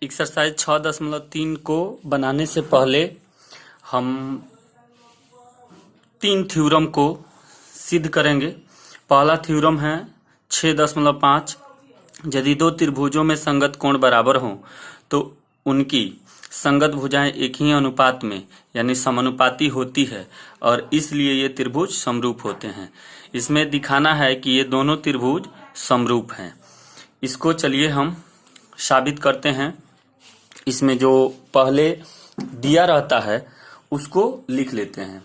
Exercise 6.3 को बनाने से पहले हम 3 थ्योरम को सिद्ध करेंगे। पहला थ्योरम है 6.5। यदि दो त्रिभुजों में संगत कोण बराबर हों तो उनकी संगत भुजाएं एक ही अनुपात में यानी समानुपाती होती है और इसलिए ये त्रिभुज समरूप होते हैं। इसमें दिखाना है कि ये दोनों त्रिभुज समरूप हैं। इसको चलिए हम साबित करते हैं। इसमें जो पहले दिया रहता है उसको लिख लेते हैं।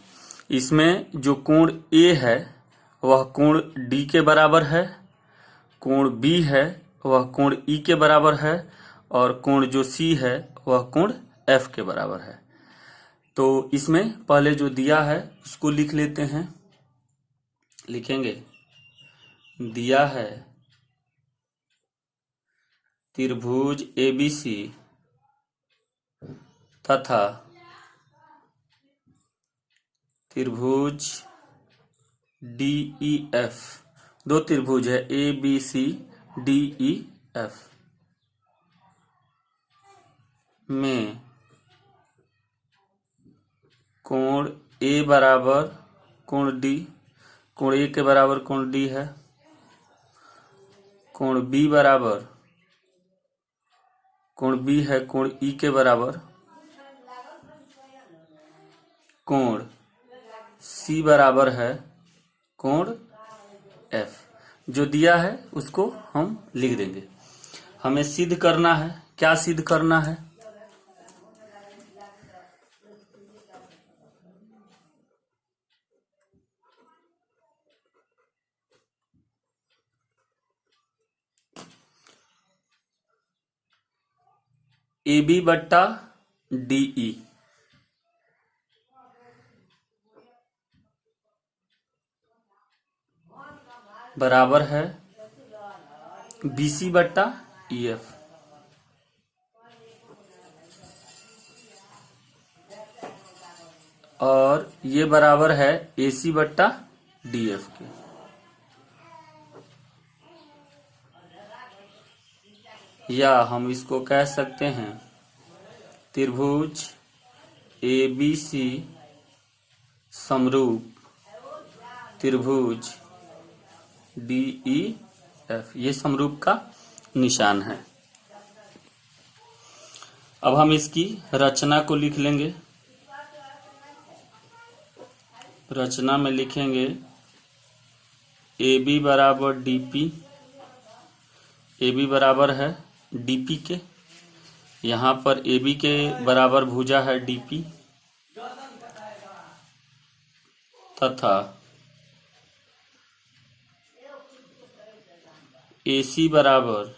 इसमें जो कोण A है वह कोण D के बराबर है, कोण B है वह कोण E के बराबर है और कोण जो C है वह कोण F के बराबर है। तो इसमें पहले जो दिया है उसको लिख लेते हैं। लिखेंगे दिया है त्रिभुज ABC तथा त्रिभुज DEF, दो त्रिभुज है ABC DEF में कोण A बराबर कोण D, कोण A के बराबर कोण D है, कोण B बराबर कोण B है कोण E के बराबर, कोण C बराबर है कोण F। जो दिया है उसको हम लिख देंगे। हमें सिद्ध करना है। क्या सिद्ध करना है? AB बट्टा DE बराबर है BC बट्टा EF। और ये बराबर है AC बट्टा DF के। या हम इसको कह सकते हैं त्रिभुज ABC समरूप त्रिभुज DEF। ये समरूप का निशान है। अब हम इसकी रचना को लिख लेंगे। रचना में लिखेंगे AB बराबर DP, AB बराबर है DP के। यहाँ पर AB के बराबर भुजा है DP तथा AC बराबर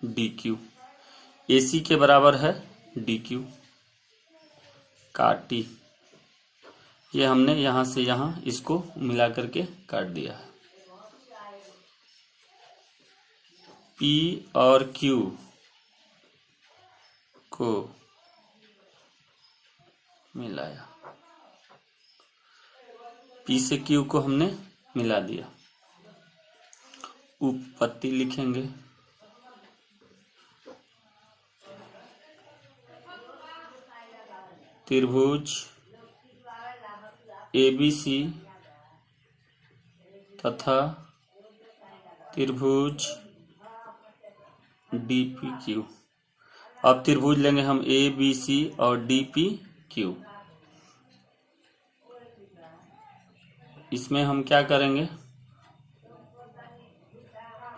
DQ, AC के बराबर है DQ काटी। ये हमने यहाँ से यहाँ इसको मिला करके काट दिया है। P और Q को मिलाया, P से Q को हमने मिला दिया। उपपत्ति लिखेंगे त्रिभुज ABC तथा त्रिभुज DPQ। अब त्रिभुज लेंगे हम ABC और DPQ। इसमें हम क्या करेंगे?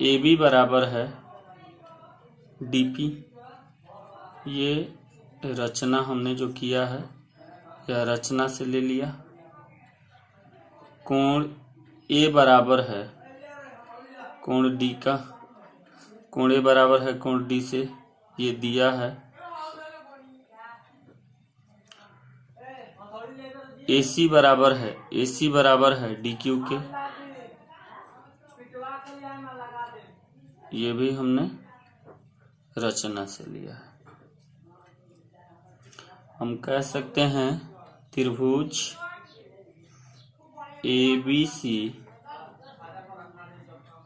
AB बराबर है DP। ये रचना हमने जो किया है यह रचना से ले लिया। कोण A बराबर है कोण D का, कोण A बराबर है कोण D से, ये दिया है। AC बराबर है DQ के, ये भी हमने रचना से लिया है। हम कह सकते हैं त्रिभुज ABC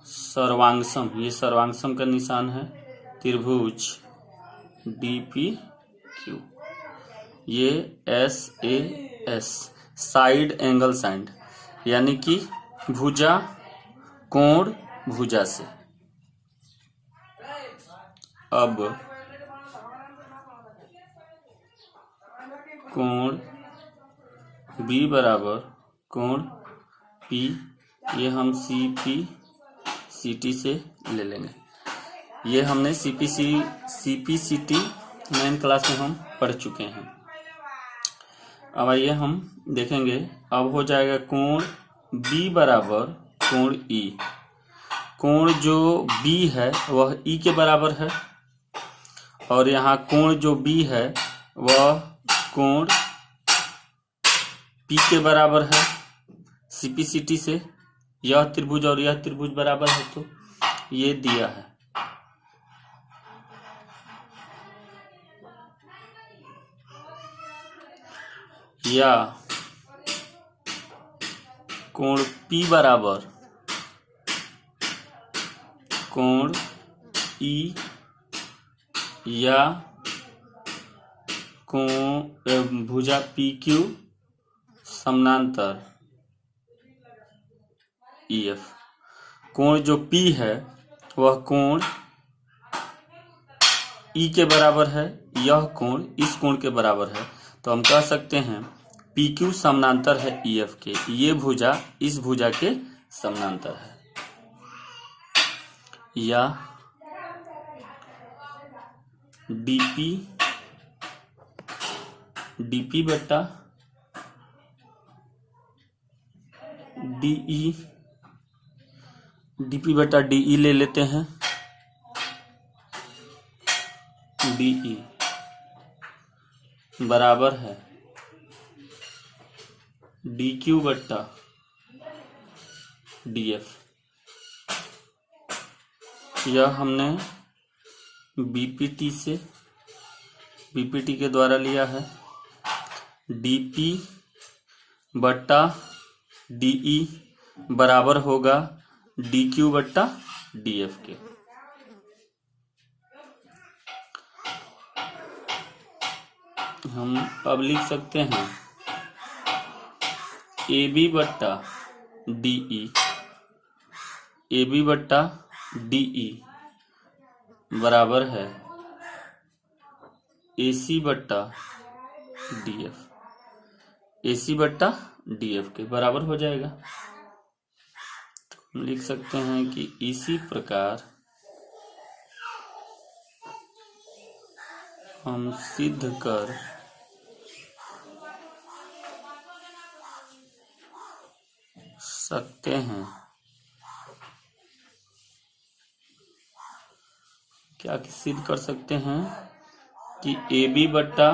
सर्वांगसम, ये सर्वांगसम का निशान है। त्रिभुज डी पी क्यू। ये S A S side angle side, यानी कि भुजा कोण भुजा से। अब कोण बी बराबर कोण पी, ये हम सी पी सी टी से ले लेंगे। ये हमने C P C T main class में हम पढ़ चुके हैं। अब आइए हम देखेंगे। अब हो जाएगा कोण बी बराबर कोण ई। कोण जो बी है वह ई के बराबर है, और यहाँ कोण जो बी है वह कोण पी के बराबर है सीपीसीटी से। यह त्रिभुज और यह त्रिभुज बराबर है, तो ये दिया है। या कोण P बराबर कोण E या कोण भुजा PQ समानांतर EF। कोण जो P है वह कोण E के बराबर है, यह कोण इस कोण के बराबर है, तो हम कह सकते हैं PQ समानांतर है EF के। ये भुजा इस भुजा के समानांतर है। या DP बट्टा DE ले लेते हैं। DE बराबर है DQ बट्टा DF। यह हमने बीपीटी के द्वारा लिया है। DP बट्टा DE बराबर होगा DQ बट्टा DF के। हम अब लिख सकते हैं AB बट्टा DE बराबर है AC बट्टा DF के बराबर हो जाएगा। तो हम लिख सकते हैं कि इसी प्रकार हम सिद्ध कर सकते हैं। क्या सिद्ध कर सकते हैं कि AB बट्टा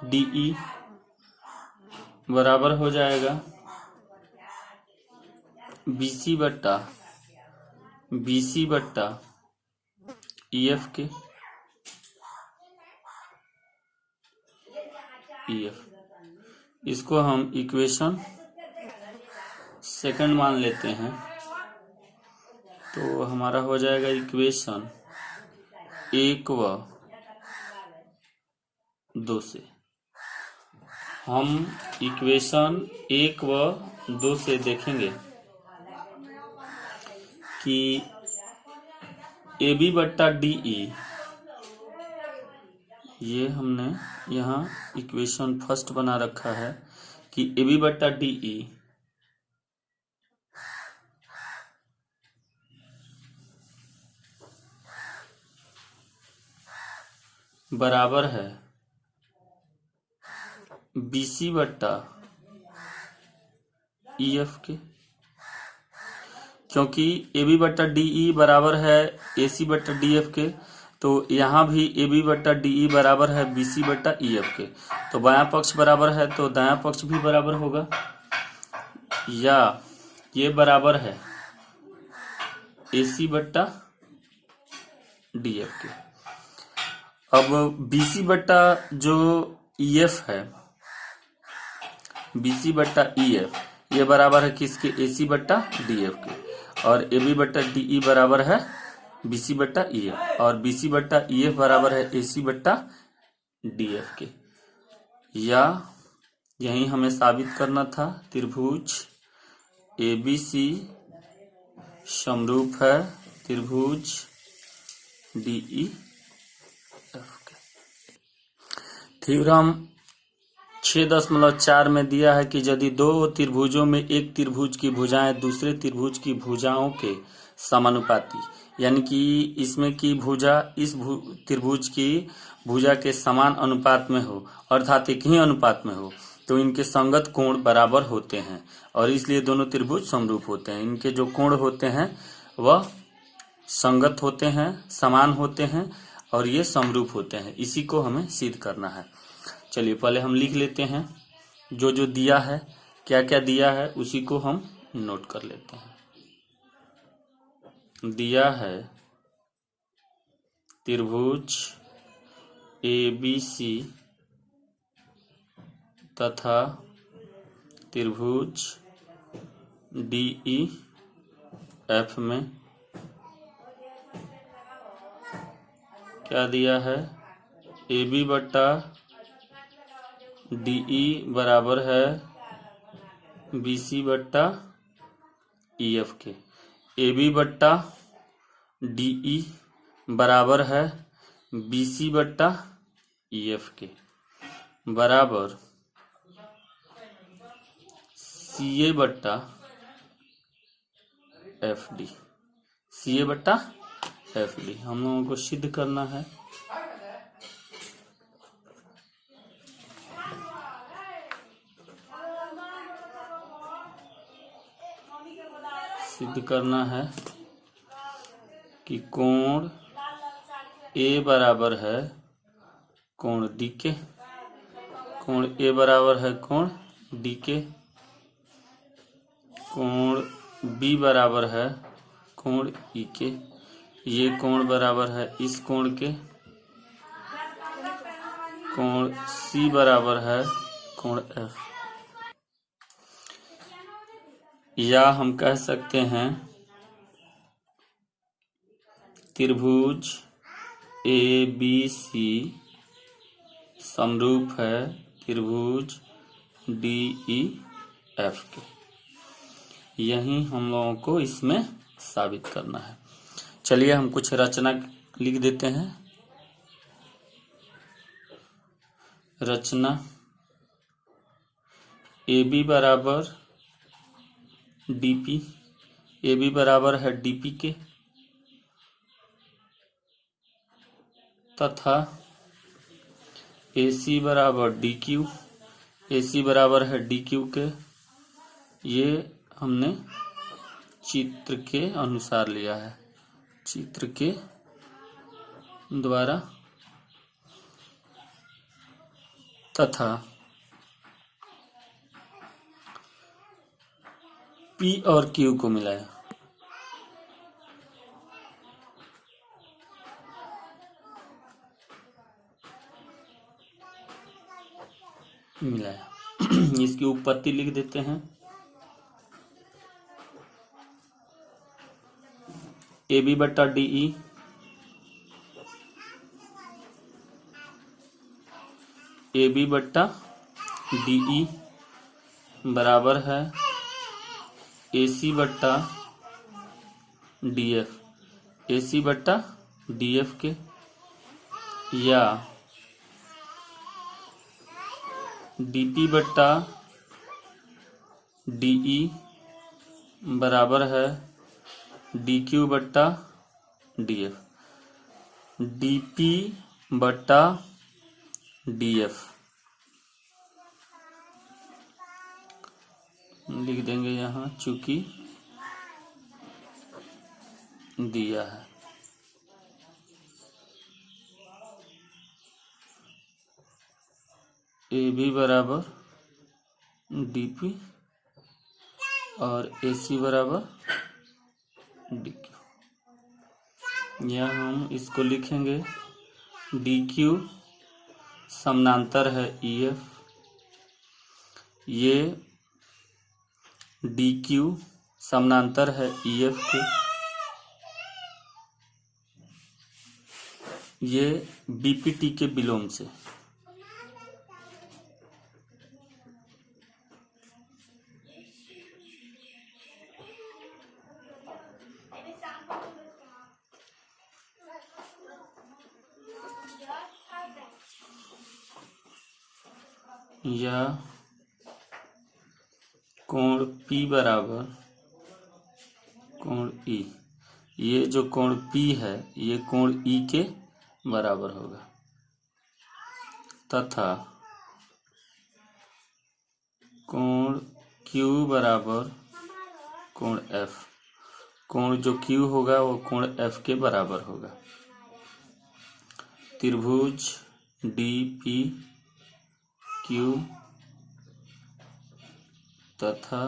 DE बराबर हो जाएगा BC बट्टा EF के। इसको हम इक्वेशन सेकंड मान लेते हैं, तो हमारा हो जाएगा इक्वेशन 1 व 2 से। हम इक्वेशन 1 व 2 से देखेंगे कि AB बट्टा DE, ये हमने यहाँ इक्वेशन फर्स्ट बना रखा है कि AB बट्टा DE बराबर है BC बट्टा EF के। क्योंकि AB बट्टा DE बराबर है AC बट्टा DF के, तो यहाँ भी AB बट्टा DE बराबर है BC बट्टा EF के। तो बायां पक्ष बराबर है तो दायां पक्ष भी बराबर होगा। या ये बराबर है AC बट्टा DF के। अब BC बट्टा जो EF है, BC बट्टा EF ये बराबर है किसके? AC बट्टा DF के। और AB बट्टा DE बराबर है BC बट्टा EF, और BC बट्टा EF बराबर है AC बट्टा DF के। या यही हमें साबित करना था, त्रिभुज ABC समरूप है त्रिभुज DEF के। थ्योरम 6.4 में दिया है कि यदि दो त्रिभुजों में एक त्रिभुज की भुजाएं दूसरे त्रिभुज की भुजाओं के समानुपाती, यानी कि इसमें की भुजा इस त्रिभुज की भुजा के समान अनुपात में हो, अर्थात एक ही अनुपात में हो, तो इनके संगत कोण बराबर होते हैं और इसलिए दोनों त्रिभुज समरूप होते हैं। इनके जो कोण होते हैं वह संगत होते हैं, समान होते हैं और ये समरूप होते हैं। इसी को हमें सिद्ध करना है। चलिए पहले हम लिख लेते हैं, जो जो दिया है, क्या क्या दिया है उसी को हम नोट कर लेते हैं। दिया है त्रिभुज ABC तथा त्रिभुज DEF में क्या दिया है, AB बट्टा DE बराबर है BC बट्टा EF के। AB बट्टा DE बराबर है BC बट्टा EF के, बराबर CA बट्टा FD। CA बट्टा FD हम लोगों को सिद्ध करना है। सिद्ध करना है कि कोण A बराबर है कोण D के, कोण A बराबर है कोण D के, कोण B बराबर है कोण E के, ये कोण बराबर है इस कोण के, कोण C बराबर है कोण F। या हम कह सकते हैं त्रिभुज ABC समरूप है त्रिभुज DEF के। यही हम लोगों को इसमें साबित करना है। चलिए हम कुछ रचना लिख देते हैं। रचना AB बराबर DP, AB बराबर है DP के, तथा AC बराबर DQ, AC बराबर है DQ के। ये हमने चित्र के अनुसार लिया है, चित्र के द्वारा, तथा P और Q को मिलाया। इसकी उत्पत्ति लिख देते हैं। AB बट्टा DE AB बट्टा DE बराबर है AC बट्टा DF, AC बट्टा DF के। या DP बट्टा DE बराबर है DQ बट्टा DF, DP बट्टा DF लिख देंगे यहाँ, चूंकि दिया है। AB बराबर DP और AC बराबर DQ। यहाँ हम इसको लिखेंगे DQ समानांतर है EF, ये DQ समानांतर है EF के, ये बीपीटी के विलोम से। या कोण P बराबर कोण E, ये जो कोण P है ये कोण E के बराबर होगा, तथा कोण Q बराबर कोण F, कोण जो Q होगा वो कोण F के बराबर होगा। त्रिभुज DPQ तथा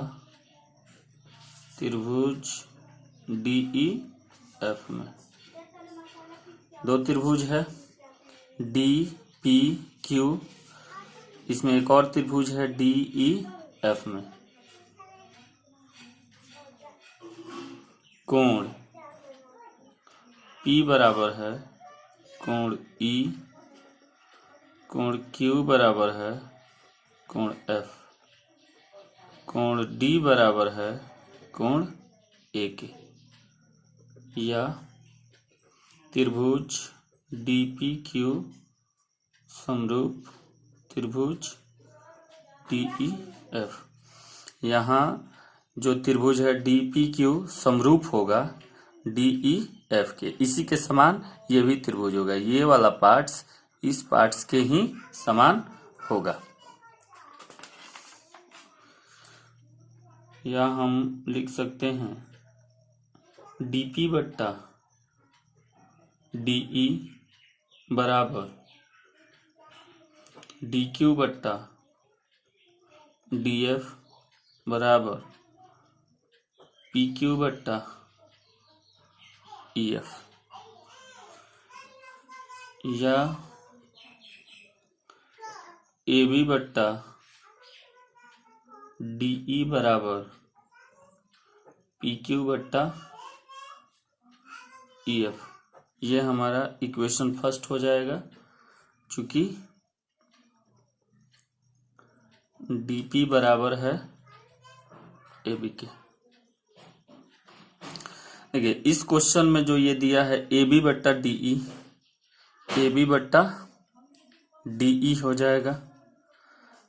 त्रिभुज DEF में, दो त्रिभुज है DPQ, इसमें एक और त्रिभुज है DEF में। कोण P बराबर है कोण E, कोण Q बराबर है कोण F, कोण D बराबर है कोण A के। या त्रिभुज DPQ समरूप त्रिभुज DEF। यहाँ जो त्रिभुज है DPQ समरूप होगा DEF के, इसी के समान ये भी त्रिभुज होगा। ये वाला पार्ट्स इस पार्ट्स के ही समान होगा। या हम लिख सकते हैं DP बट्टा DE बराबर DQ बट्टा DF बराबर PQ बट्टा EF। या AB बट्टा DE बराबर PQ बट्टा EF। ये हमारा इक्वेशन फर्स्ट हो जाएगा, चूंकि DP बराबर है AB के। देखिए इस क्वेश्चन में जो ये दिया है AB बट्टा DE, AB बट्टा DE हो जाएगा।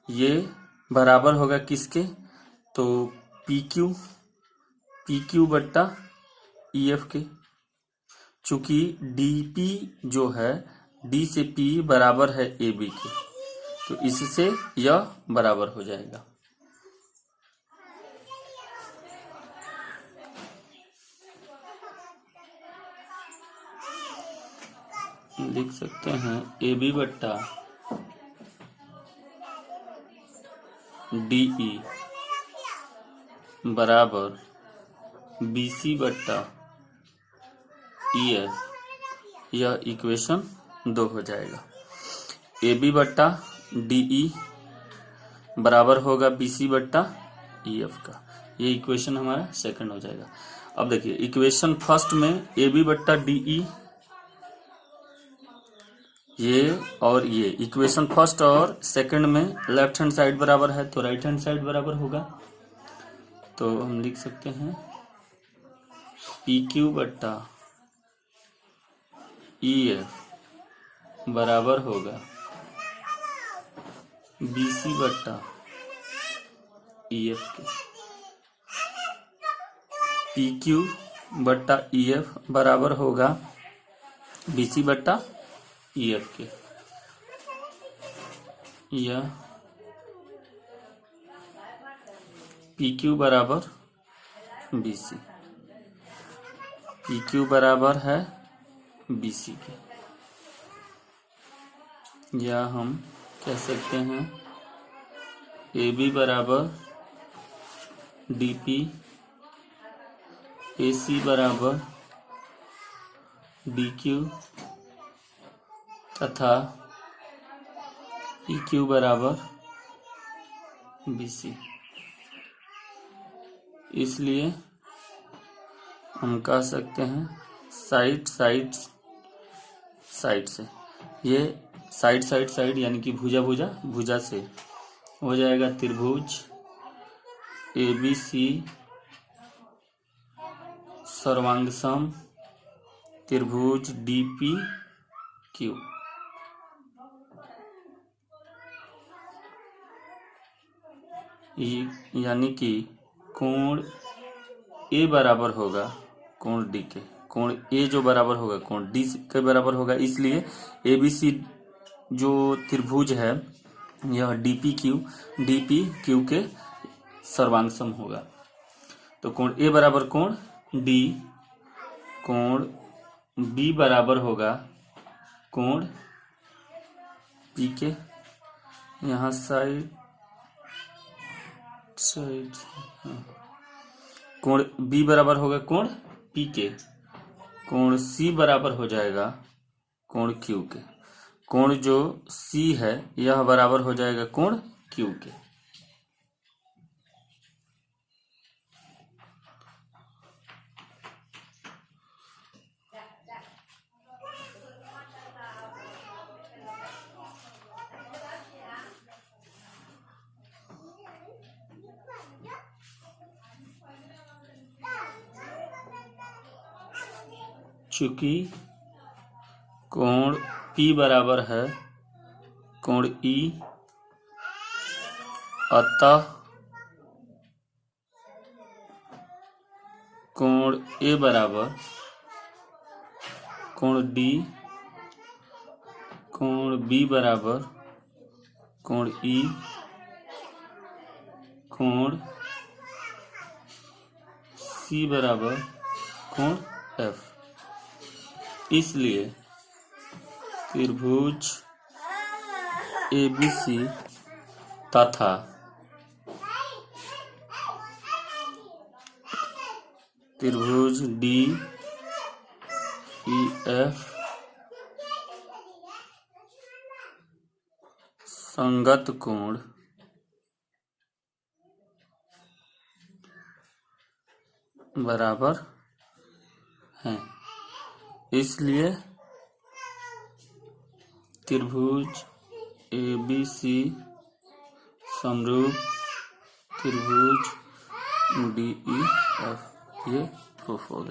ये बराबर होगा किसके, तो PQ बट्टा EF के। चूंकि DP जो है D से P बराबर है AB के, तो इससे यह बराबर हो जाएगा। लिख सकते हैं AB बट्टा DE बराबर BC बट्टा EF। यह इक्वेशन 2 हो जाएगा। AB बट्टा DE बराबर होगा BC बट्टा EF का। ये इक्वेशन हमारा सेकंड हो जाएगा। अब देखिए इक्वेशन फर्स्ट में AB बट्टा DE, ये और ये इक्वेशन फर्स्ट और सेकंड में लेफ्ट हैंड साइड बराबर है तो राइट हैंड साइड बराबर होगा। तो हम लिख सकते हैं PQ बट्टा EF बराबर होगा BC बट्टा EF के। PQ बट्टा EF बराबर होगा BC बट्टा EF के। या PQ बराबर BC, PQ बराबर है BC के। या हम कह सकते हैं AB बराबर DP, AC बराबर DQ तथा PQ बराबर BC। इसलिए हम कह सकते हैं साइड से, ये साइड साइड साइड यानी कि भुजा भुजा भुजा से हो जाएगा त्रिभुज ABC सर्वांग सम त्रिभुज DPQ। यानी कि कोण A बराबर होगा कोण D के, कोण A जो बराबर होगा कोण D के बराबर होगा, इसलिए ABC जो त्रिभुज है यह DPQ के सर्वांग सम होगा। तो कोण A बराबर कोण D, कोण B बराबर होगा कोण P के, यहाँ साइड कोण B बराबर होगा कोण P के, कोण C बराबर हो जाएगा कोण Q के, कोण जो C है यह बराबर हो जाएगा कोण Q के। चूंकि कोण P बराबर है कोण E, अतः कोण A बराबर कोण D, कोण B बराबर कोण E, कोण C बराबर कोण F। इसलिए त्रिभुज ABC तथा त्रिभुज DEF संगत कोण बराबर हैं। इसलिए त्रिभुज ABC समरूप त्रिभुज DEF ये प्रूफ हो गया।